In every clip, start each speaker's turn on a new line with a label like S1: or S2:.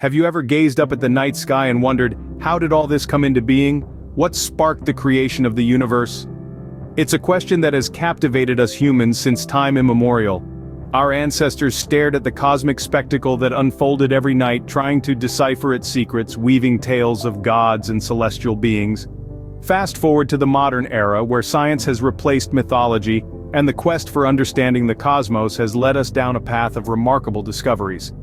S1: Have you ever gazed up at the night sky and wondered, how did all this come into being? What sparked the creation of the universe? It's a question that has captivated us humans since time immemorial. Our ancestors stared at the cosmic spectacle that unfolded every night, trying to decipher its secrets, weaving tales of gods and celestial beings. Fast forward to the modern era, where science has replaced mythology, and the quest for understanding the cosmos has led us down a path of remarkable discoveries.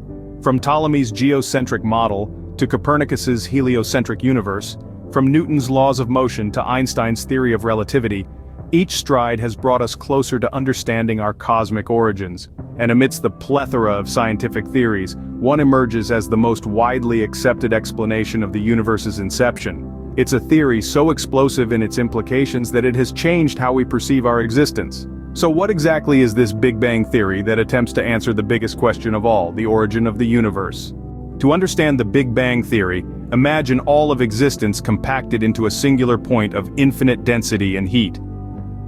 S1: From Ptolemy's geocentric model, to Copernicus's heliocentric universe, from Newton's laws of motion to Einstein's theory of relativity, each stride has brought us closer to understanding our cosmic origins. And amidst the plethora of scientific theories, one emerges as the most widely accepted explanation of the universe's inception. It's a theory so explosive in its implications that it has changed how we perceive our existence. So what exactly is this Big Bang theory that attempts to answer the biggest question of all, the origin of the universe? To understand the Big Bang theory, imagine all of existence compacted into a singular point of infinite density and heat.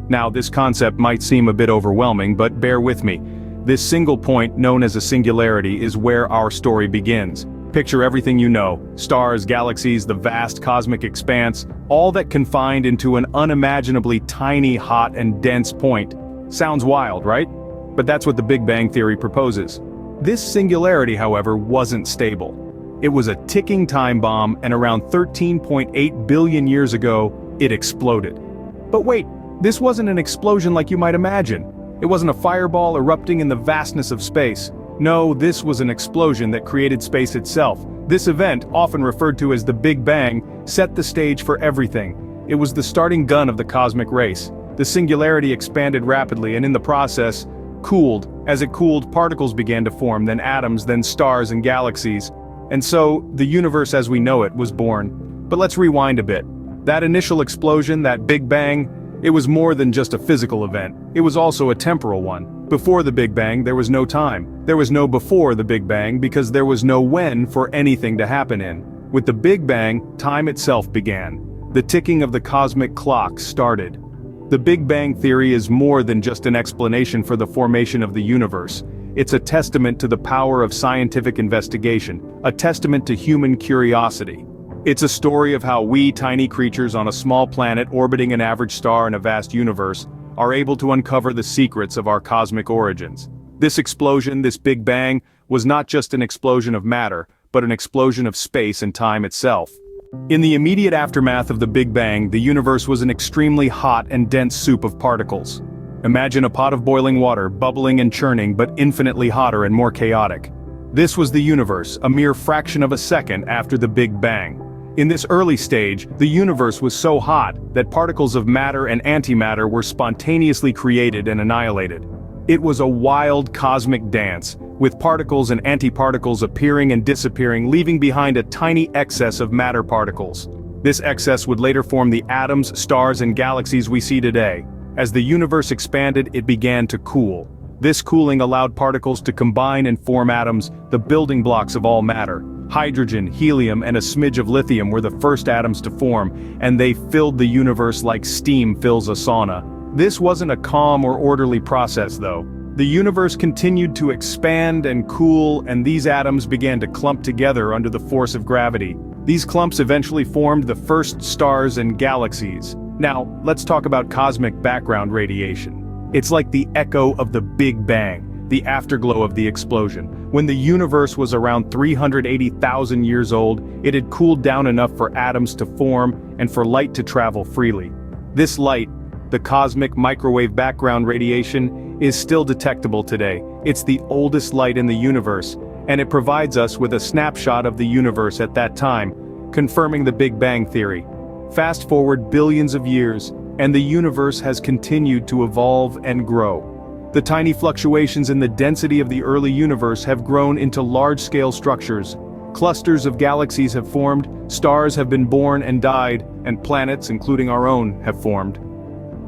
S1: Now, this concept might seem a bit overwhelming, but bear with me. This single point, known as a singularity, is where our story begins. Picture everything you know: stars, galaxies, the vast cosmic expanse, all that confined into an unimaginably tiny, hot, and dense point. Sounds wild, right? But that's what the Big Bang theory proposes. This singularity, however, wasn't stable. It was a ticking time bomb, and around 13.8 billion years ago, it exploded. But wait, this wasn't an explosion like you might imagine. It wasn't a fireball erupting in the vastness of space. No, this was an explosion that created space itself. This event, often referred to as the Big Bang, set the stage for everything. It was the starting gun of the cosmic race. The singularity expanded rapidly and in the process, cooled. As it cooled, particles began to form, then atoms, then stars and galaxies. And so, the universe as we know it was born. But let's rewind a bit. That initial explosion, that Big Bang, it was more than just a physical event. It was also a temporal one. Before the Big Bang, there was no time. There was no before the Big Bang because there was no when for anything to happen in. With the Big Bang, time itself began. The ticking of the cosmic clock started. The Big Bang theory is more than just an explanation for the formation of the universe. It's a testament to the power of scientific investigation, a testament to human curiosity. It's a story of how we, tiny creatures on a small planet orbiting an average star in a vast universe, are able to uncover the secrets of our cosmic origins. This explosion, this Big Bang, was not just an explosion of matter, but an explosion of space and time itself. In the immediate aftermath of the Big Bang, the universe was an extremely hot and dense soup of particles. Imagine a pot of boiling water, bubbling and churning, but infinitely hotter and more chaotic. This was the universe, a mere fraction of a second after the Big Bang. In this early stage, the universe was so hot that particles of matter and antimatter were spontaneously created and annihilated. It was a wild cosmic dance, with particles and antiparticles appearing and disappearing, leaving behind a tiny excess of matter particles. This excess would later form the atoms, stars, and galaxies we see today. As the universe expanded, it began to cool. This cooling allowed particles to combine and form atoms, the building blocks of all matter. Hydrogen, helium, and a smidge of lithium were the first atoms to form, and they filled the universe like steam fills a sauna. This wasn't a calm or orderly process, though. The universe continued to expand and cool, and these atoms began to clump together under the force of gravity. These clumps eventually formed the first stars and galaxies. Now, let's talk about cosmic background radiation. It's like the echo of the Big Bang, the afterglow of the explosion. When the universe was around 380,000 years old, it had cooled down enough for atoms to form and for light to travel freely. This light, the cosmic microwave background radiation, is still detectable today. It's the oldest light in the universe, and it provides us with a snapshot of the universe at that time, confirming the Big Bang theory. Fast forward billions of years, and the universe has continued to evolve and grow. The tiny fluctuations in the density of the early universe have grown into large-scale structures. Clusters of galaxies have formed, stars have been born and died, and planets, including our own, have formed.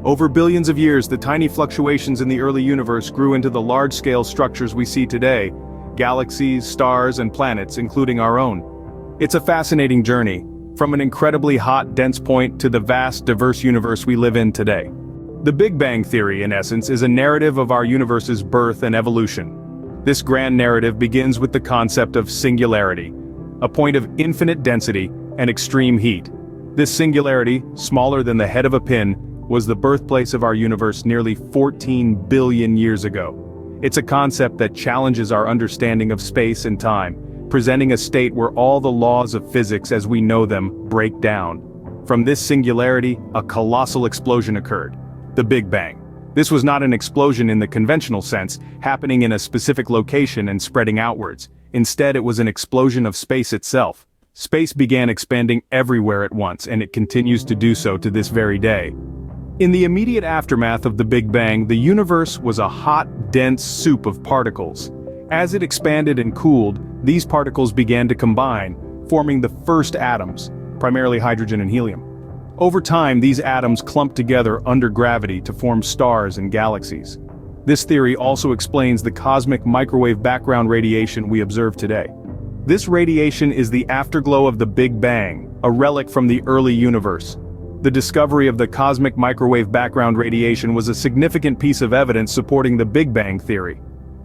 S1: Over billions of years, the tiny fluctuations in the early universe grew into the large-scale structures we see today: galaxies, stars, and planets, including our own. It's a fascinating journey, from an incredibly hot, dense point to the vast, diverse universe we live in today. The Big Bang theory, in essence, is a narrative of our universe's birth and evolution. This grand narrative begins with the concept of singularity. a point of infinite density and extreme heat. This singularity, smaller than the head of a pin, was the birthplace of our universe nearly 14 billion years ago. It's a concept that challenges our understanding of space and time, presenting a state where all the laws of physics as we know them break down. From this singularity, a colossal explosion occurred. The Big Bang. This was not an explosion in the conventional sense, happening in a specific location and spreading outwards. Instead, it was an explosion of space itself. Space began expanding everywhere at once, and it continues to do so to this very day. In the immediate aftermath of the Big Bang, the universe was a hot, dense soup of particles. As it expanded and cooled, these particles began to combine, forming the first atoms, primarily hydrogen and helium. Over time, these atoms clumped together under gravity to form stars and galaxies. This theory also explains the cosmic microwave background radiation we observe today. This radiation is the afterglow of the Big Bang, a relic from the early universe. The discovery of the cosmic microwave background radiation was a significant piece of evidence supporting the Big Bang theory.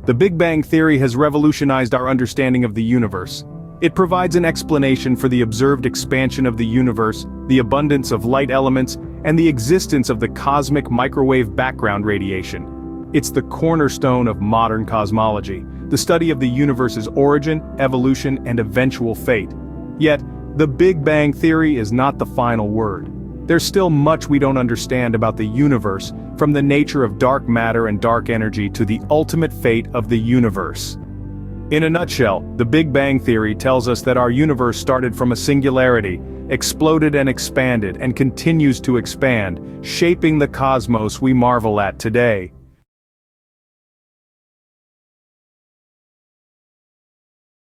S1: The Big Bang theory has revolutionized our understanding of the universe. It provides an explanation for the observed expansion of the universe, the abundance of light elements, and the existence of the cosmic microwave background radiation. It's the cornerstone of modern cosmology, the study of the universe's origin, evolution, and eventual fate. Yet, the Big Bang theory is not the final word. There's still much we don't understand about the universe, from the nature of dark matter and dark energy to the ultimate fate of the universe. In a nutshell, the Big Bang theory tells us that our universe started from a singularity, exploded and expanded, and continues to expand, shaping the cosmos we marvel at today.